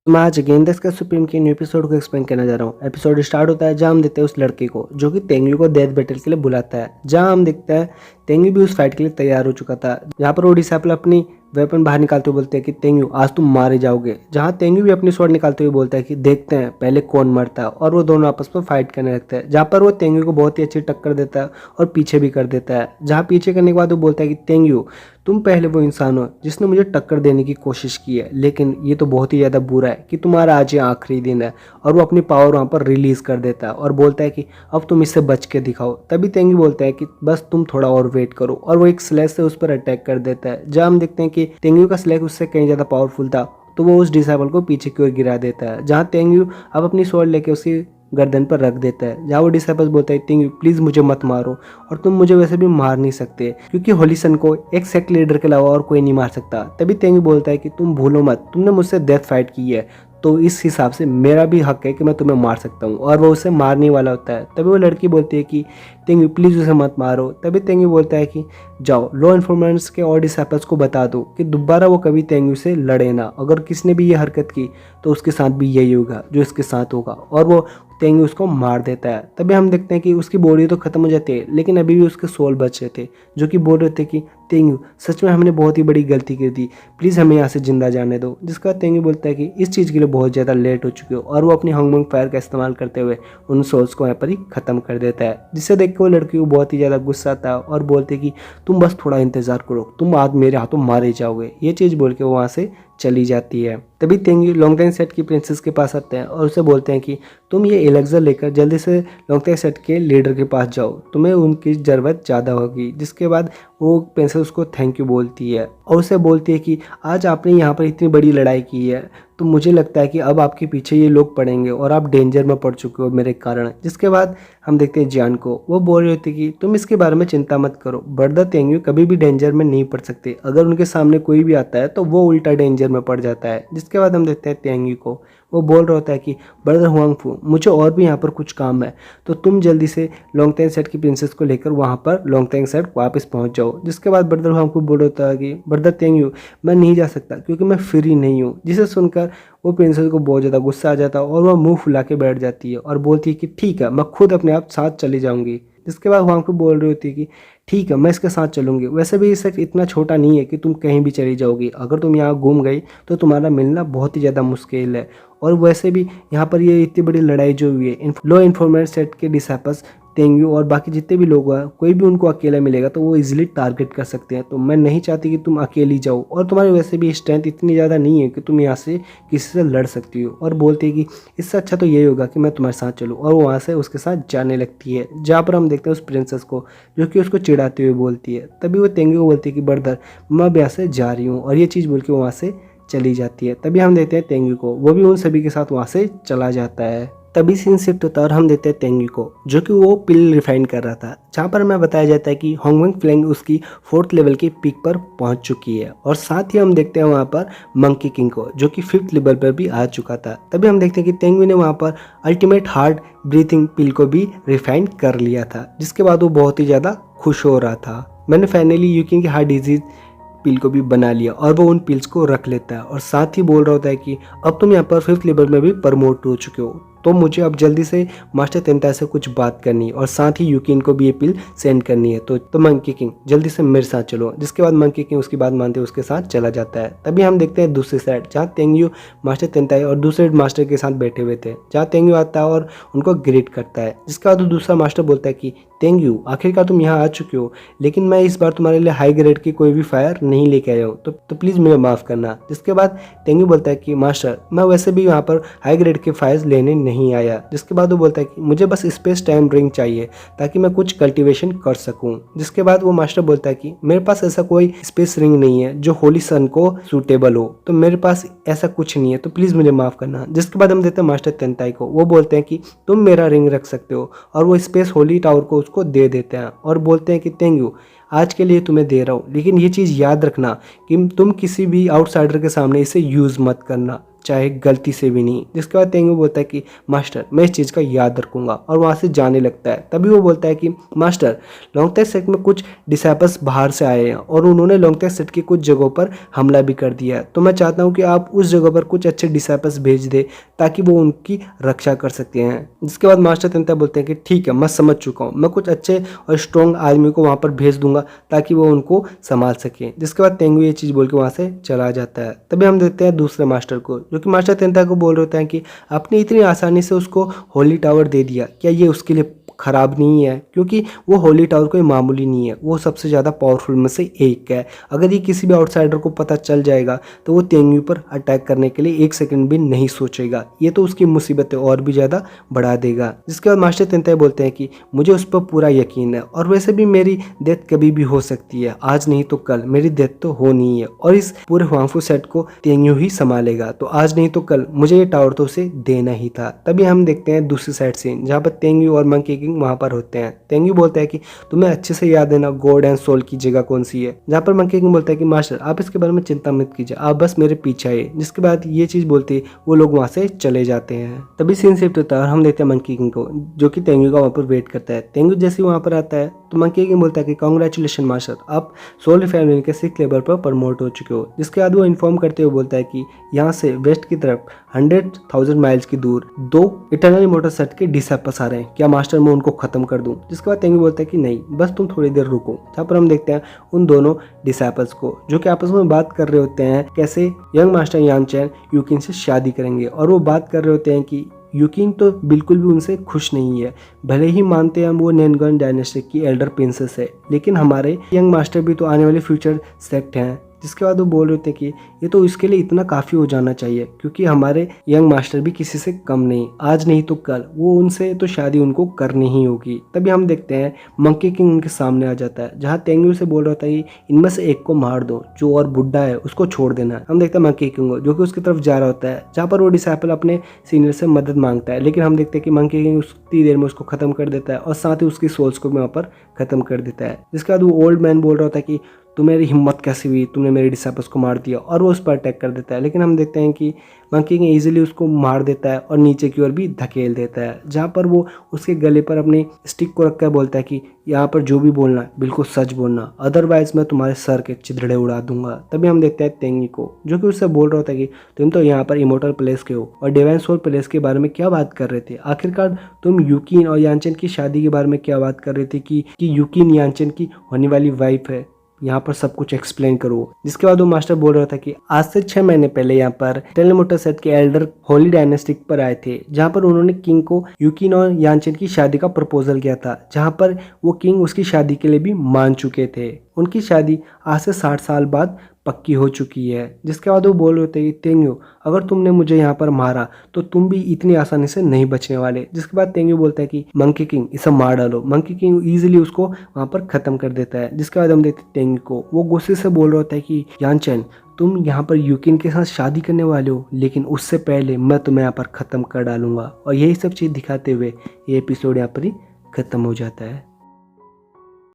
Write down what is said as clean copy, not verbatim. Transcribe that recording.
तो मैं आज गेंदस का सुप्रीम के न्यू एपिसोड को एक्सप्लेन करने जा रहा हूँ। एपिसोड स्टार्ट होता है जहाँ हम देखते हैं उस लड़के को जो कि तेंगू को डेथ बैटल के लिए बुलाता है। जहाँ हम देखते हैं तेंगू भी उस फाइट के लिए तैयार हो चुका था। जहाँ पर वो डिसाइपल अपनी वेपन बाहर निकालते हुए बोलते हैं कि तेंगू आज तुम मारे जाओगे। जहाँ तेंगू भी अपनी स्वॉर्ड निकालते हुए बोलता है कि देखते हैं पहले कौन मरता है, और वो दोनों आपस में फाइट करने लगते हैं। जहाँ पर वो तेंगू को बहुत ही अच्छी टक्कर देता है और पीछे भी कर देता है। जहाँ पीछे करने के बाद वो बोलता है कि तेंगू तुम पहले वो इंसान हो जिसने मुझे टक्कर देने की कोशिश की है, लेकिन ये तो बहुत ही ज़्यादा बुरा है कि तुम्हारा आज ये आखिरी दिन है। और वो अपनी पावर वहाँ पर रिलीज़ कर देता है और बोलता है कि अब तुम इससे बच के दिखाओ। तभी तेंगी बोलता है कि बस तुम थोड़ा और वेट करो, और वो एक स्लैश से उस पर अटैक कर देता है। जहाँ हम देखते हैं कि तेंगी का स्लैश उससे कहीं ज़्यादा पावरफुल था, तो वो उस डिसाइबल को पीछे की ओर गिरा देता है। जहाँ तेंगी अब अपनी स्वॉर्ड लेके उसकी गर्दन पर रख देता है। जहाँ वो डिसाइपल्स बोलता है तेंगी प्लीज मुझे मत मारो, और तुम मुझे वैसे भी मार नहीं सकते क्योंकि होली सन को एक सेक्ट लीडर के अलावा और कोई नहीं मार सकता। तभी तेंगी बोलता है कि तुम भूलो मत तुमने मुझसे डेथ फाइट की है, तो इस हिसाब से मेरा भी हक है कि मैं तुम्हें मार सकता हूँ। और वो उसे मारने वाला होता है। तभी वो लड़की बोलती है कि तेंगी प्लीज़ उसे मत मारो। तभी तेंगी बोलता है कि जाओ लॉ इन्फॉर्मेंट्स के और डिसाइपल्स को बता दो कि दोबारा वो कभी तेंगी से लड़े ना। अगर किसने भी ये हरकत की तो उसके साथ भी यही होगा जो इसके साथ होगा। और वो तेंगी उसको मार देता है। तभी हम देखते हैं कि उसकी बॉडी तो खत्म हो जाती है, लेकिन अभी भी उसके सोल बचे थे जो कि बोल रहे थे कि तेंगी सच में हमने बहुत ही बड़ी गलती की थी, प्लीज़ हमें यहाँ से जिंदा जाने दो। जिसका बाद तेंगी बोलता है कि इस चीज़ के लिए बहुत ज़्यादा लेट हो चुके हो, और वो अपनी हंगमंग फायर का इस्तेमाल करते हुए उन सोल्स को यहाँ पर ही ख़त्म कर देता है। जिससे देख के वो लड़की को बहुत ही ज़्यादा गुस्सा आता है और बोलते कि तुम बस थोड़ा इंतज़ार करो, तुम आज मेरे हाथों मारे जाओगे। ये चीज़ बोल के वो वहाँ से चली जाती है। तभी तेंगी लॉन्गटाइम सेट की प्रिंसेस के पास आते हैं और उसे बोलते हैं कि तुम ये एलेक्सा लेकर जल्दी से लॉन्गटाइम सेट के लीडर के पास जाओ, तुम्हें उनकी ज़रूरत ज़्यादा होगी। जिसके बाद वो प्रिंसेस उसको थैंक यू बोलती है और उसे बोलती है कि आज आपने यहाँ पर इतनी बड़ी लड़ाई की है, तो मुझे लगता है कि अब आपके पीछे ये लोग पड़ेंगे और आप डेंजर में पड़ चुके हो मेरे कारण। जिसके बाद हम देखते हैं जियान को, वो बोल रही होती कि तुम इसके बारे में चिंता मत करो, ब्रदर तेंगी कभी भी डेंजर में नहीं पड़ सकते। अगर उनके सामने कोई भी आता है तो वो उल्टा डेंजर में पड़ जाता है। जिसके बाद हम देखते हैं तेंगी को, वो बोल रहा होता है कि ब्रदर हुआंगफू मुझे और भी यहाँ पर कुछ काम है, तो तुम जल्दी से लॉन्गटाइम सेट की प्रिंसेस को लेकर वहाँ पर लॉन्गटाइम सेट वापस पहुँच जाओ। जिसके बाद ब्रदर हुआंगफू बोल रहा होता है कि ब्रदर तेंगी मैं नहीं जा सकता क्योंकि मैं फ्री नहीं हूँ। जिसे सुनकर वो प्रिंसेस को बहुत ज़्यादा गुस्सा आ जाता है और वह मुंह फुला के बैठ जाती है और बोलती है कि ठीक है मैं खुद अपने आप साथ चली जाऊंगी। जिसके बाद वहाँ को बोल रही होती है कि ठीक है मैं इसके साथ चलूंगी, वैसे भी ये इतना छोटा नहीं है कि तुम कहीं भी चली जाओगी। अगर तुम यहाँ घूम गई तो तुम्हारा मिलना बहुत ही ज़्यादा मुश्किल है, और वैसे भी यहाँ पर ये इतनी बड़ी लड़ाई जो हुई है लो इन्फॉर्मेंट सेट के डिसाइपल्स तेंगी और बाकी जितने भी लोग हैं, कोई भी उनको अकेला मिलेगा तो वो इजीली टारगेट कर सकते हैं। तो मैं नहीं चाहती कि तुम अकेली जाओ, और तुम्हारी वैसे भी स्ट्रेंथ इतनी ज़्यादा नहीं है कि तुम यहाँ से किसी से लड़ सकती हो। और बोलती है कि इससे अच्छा तो यही होगा कि मैं तुम्हारे साथ चलूँ, और वो वहाँ से उसके साथ जाने लगती है। जहाँ पर हम देखते हैं उस प्रिंसेस को जो कि उसको चिढ़ाते हुए बोलती है। तभी वो तेंगी को बोलती है कि ब्रदर मैं अब यहाँ से जा रही हूँ, और ये चीज़ बोल के वो वहाँ से चली जाती है। तभी हम देखते हैं तेंगी को, वो भी उन सभी के साथ वहाँ से चला जाता है। तभी सीन शिफ्ट होता है और हम देते हैं तेंगी को जो कि वो पिल रिफाइन कर रहा था। जहाँ पर हमें बताया जाता है कि होंगवेंग फ्लैंग उसकी 4th लेवल की पीक पर पहुंच चुकी है, और साथ ही हम देखते हैं वहाँ पर मंकी किंग को जो कि 5th लेवल पर भी आ चुका था। तभी हम देखते हैं कि तेंगी ने वहाँ पर अल्टीमेट हार्ड ब्रीथिंग पिल को भी रिफाइन कर लिया था। जिसके बाद वो बहुत ही ज़्यादा खुश हो रहा था। मैंने फाइनली यूकिंग की हार्ट डिजीज पिल को भी बना लिया, और वो उन पिल्स को रख लेता है और साथ ही बोल रहा होता है कि अब तुम यहाँ पर 5th लेवल में भी प्रमोट हो चुके हो, तो मुझे अब जल्दी से मास्टर तेंताई से कुछ बात करनी है, और साथ ही यूकिन को भी ये पिल सेंड करनी है। तो मंकी किंग जल्दी से मेरे साथ चलो। जिसके बाद मंकी किंग उसकी बात मानते हुए उसके साथ चला जाता है। तभी हम देखते हैं दूसरी साइड जहाँ तेंग्यू मास्टर तेंताई और दूसरे मास्टर के साथ बैठे हुए थे। जहाँ तेंग्यू आता है और उनको ग्रीट करता है। जिसके बाद दूसरा मास्टर बोलता है कि तेंग्यू आखिरकार तुम यहाँ आ चुके हो, लेकिन मैं इस बार तुम्हारे लिए हाई ग्रेड की कोई भी फायर नहीं लेके आया हूँ, तो प्लीज़ मुझे माफ़ करना। जिसके बाद तेंग्यू बोलता है कि मास्टर मैं वैसे भी यहाँ पर हाई ग्रेड के फायर्स लेने नहीं आया। जिसके बाद वो बोलता है कि मुझे बस स्पेस टाइम रिंग चाहिए ताकि मैं कुछ कल्टीवेशन कर सकूं। जिसके बाद वो मास्टर बोलता है कि मेरे पास ऐसा कोई स्पेस रिंग नहीं है जो होली सन को सूटेबल हो, तो मेरे पास ऐसा कुछ नहीं है, तो प्लीज़ मुझे माफ़ करना। जिसके बाद हम देते हैं मास्टर तेंताई को, वो बोलते हैं कि तुम मेरा रिंग रख सकते हो, और वो स्पेस होली टावर को उसको दे देते हैं और बोलते हैं कि तेंग्यू आज के लिए तुम्हें दे रहा हूँ, लेकिन ये चीज़ याद रखना कि तुम किसी भी आउटसाइडर के सामने इसे यूज़ मत करना। चाहे गलती से भी नहीं। जिसके बाद तेंगू बोलता है कि मास्टर मैं इस चीज़ का याद रखूंगा, और वहाँ से जाने लगता है। तभी वो बोलता है कि मास्टर लोंगते सेट में कुछ डिसाइपल्स बाहर से आए हैं और उन्होंने लोंगते सेट की कुछ जगहों पर हमला भी कर दिया है, तो मैं चाहता हूँ कि आप उस जगह पर कुछ अच्छे डिसाइपल्स भेज दे ताकि वो उनकी रक्षा कर सकते हैं। जिसके बाद मास्टर तेंता बोलते हैं कि ठीक है, मैं समझ चुका हूँ, मैं कुछ अच्छे और स्ट्रॉन्ग आदमी को वहाँ पर भेज दूंगा ताकि वो उनको संभाल सके। जिसके बाद तेंगू ये चीज़ बोल के वहाँ से चला जाता है। तभी हम देखते हैं दूसरे मास्टर को, जो कि मास्टर तेंता को बोल रहे होते हैं कि आपने इतनी आसानी से उसको होली टावर दे दिया, क्या ये उसके लिए ख़राब नहीं है? क्योंकि वो होली टावर कोई मामूली नहीं है, वो सबसे ज़्यादा पावरफुल में से एक है। अगर ये किसी भी आउटसाइडर को पता चल जाएगा तो वो तेंगू पर अटैक करने के लिए एक सेकंड भी नहीं सोचेगा, ये तो उसकी मुसीबतें और भी ज़्यादा बढ़ा देगा। जिसके बाद मास्टर तेंताई बोलते हैं कि मुझे उस पर पूरा यकीन है, और वैसे भी मेरी डेथ कभी भी हो सकती है, आज नहीं तो कल मेरी डेथ तो होनी ही है, और इस पूरे हुआंगफू सेट को तेंगू ही संभालेगा, तो आज नहीं तो कल मुझे ये टावर तो उसे देना ही था। तभी हम देखते हैं दूसरी साइड सीन, जहाँ पर तेंगू और मंकी किंग वहाँ पर होते हैं। तेंगू बोलता है कि तुम्हें अच्छे से याद है ना गॉड एंड सोल की जगह कौन सी है? जहाँ पर मंकी किंग बोलता है कि मास्टर आप इसके बारे में चिंता मत कीजिए, आप बस मेरे पीछे आइए। जिसके बाद ये चीज़ बोलते वो लोग वहाँ से चले जाते हैं। तभी सीन शिफ्ट होता है और हम देखते हैं मंकी किंग को, जो कि तेंगू का वहाँ पर वेट करता है। तेंगू जैसे ही वहाँ पर आता है तो मंकी किंग बोलता है कि कांग्रेचुलेशन मास्टर, आप सोल फैमिली के 6th लेवल पर प्रमोट हो चुके हो। जिसके बाद वो इन्फॉर्म करते हुए बोलता है कि यहाँ से वेस्ट की तरफ 100,000 माइल्स की दूर 2 इटर्नल इमॉर्टल सेट के डिसाइपल्स आ रहे हैं, क्या मास्टर मैं उनको खत्म कर दूं? जिसके बाद तेंगू बोलता है कि नहीं, बस तुम थोड़ी देर रुको। जहाँ पर हम देखते हैं उन दोनों डिसाइपल्स को, जो कि आपस में बात कर रहे होते हैं कैसे यंग मास्टर यानचैन यूकिन से शादी करेंगे, और वो बात कर रहे होते हैं कि यूकिन तो बिल्कुल भी उनसे खुश नहीं है। भले ही मानते हैं हम वो नैनगन डायनेस्टी की एल्डर प्रिंसेस है, लेकिन हमारे यंग मास्टर भी तो आने वाले फ्यूचर सेक्ट हैं। जिसके बाद वो बोल रहे थे कि ये तो इसके लिए इतना काफ़ी हो जाना चाहिए, क्योंकि हमारे यंग मास्टर भी किसी से कम नहीं, आज नहीं तो कल वो उनसे तो शादी उनको करनी ही होगी। तभी हम देखते हैं मंकी किंग उनके सामने आ जाता है, जहाँ तेंगू से बोल रहा था कि इनमें से एक को मार दो, जो और बुढ़ा है उसको छोड़ देना। हम देखते हैं मंकी किंग को, जो कि उसकी तरफ जा रहा होता है, जहाँ पर वो डिसाइपल अपने सीनियर से मदद मांगता है, लेकिन हम देखते हैं कि मंकी किंग उतनी देर में उसको खत्म कर देता है और साथ ही उसकी सोल्स को भी वहाँ पर खत्म कर देता है। जिसके बाद वो ओल्ड मैन बोल रहा होता है कि तुम्हारी हिम्मत कैसी हुई, तुमने मेरे डिसाइपल्स को मार दिया, और वो उस पर अटैक कर देता है। लेकिन हम देखते हैं कि मंकी किंग ईजिली उसको मार देता है और नीचे की ओर भी धकेल देता है, जहाँ पर वो उसके गले पर अपने स्टिक को रखकर बोलता है कि यहाँ पर जो भी बोलना है बिल्कुल सच बोलना, अदरवाइज मैं तुम्हारे सर के चिथड़े उड़ा दूंगा। तभी हम देखते हैं तेंगी को, जो कि उससे बोल रहा होता है कि तुम तो यहाँ पर इमोर्टल प्लेस के हो और डिवाइन सोल प्लेस के बारे में क्या बात कर रहे थे? आखिरकार तुम यूकिन और यानचेन की शादी के बारे में क्या बात कर रहे थे कि यूकिन यानचेन की होने वाली वाइफ है, यहाँ पर सब कुछ एक्सप्लेन करो। जिसके बाद वो मास्टर बोल रहा था कि आज से 6 महीने पहले यहाँ पर टेलीमोटर सेट के एल्डर होली डायनेस्टिक पर आए थे, जहाँ पर उन्होंने किंग को यूकिन और यानचेन की शादी का प्रपोजल किया था, जहाँ पर वो किंग उसकी शादी के लिए भी मान चुके थे। उनकी शादी आज से 60 साल बाद पक्की हो चुकी है। जिसके बाद वो बोल रहे थे कि तेंग्यू, अगर तुमने मुझे यहाँ पर मारा तो तुम भी इतनी आसानी से नहीं बचने वाले। जिसके बाद तेंग्यू बोलता है कि मंकी किंग इसे मार डालो। मंकी किंग इजीली उसको वहाँ पर खत्म कर देता है। जिसके बाद हम देखते तेंग्यू को, वो गुस्से से बोल रहा होता है कि यानचेन, तुम यहाँ पर यूकिन के साथ शादी करने वाले हो, लेकिन उससे पहले मैं तुम्हें यहाँ पर खत्म कर डालूंगा। और यही सब चीज़ दिखाते हुए ये एपिसोड यहाँ पर ही खत्म हो जाता है।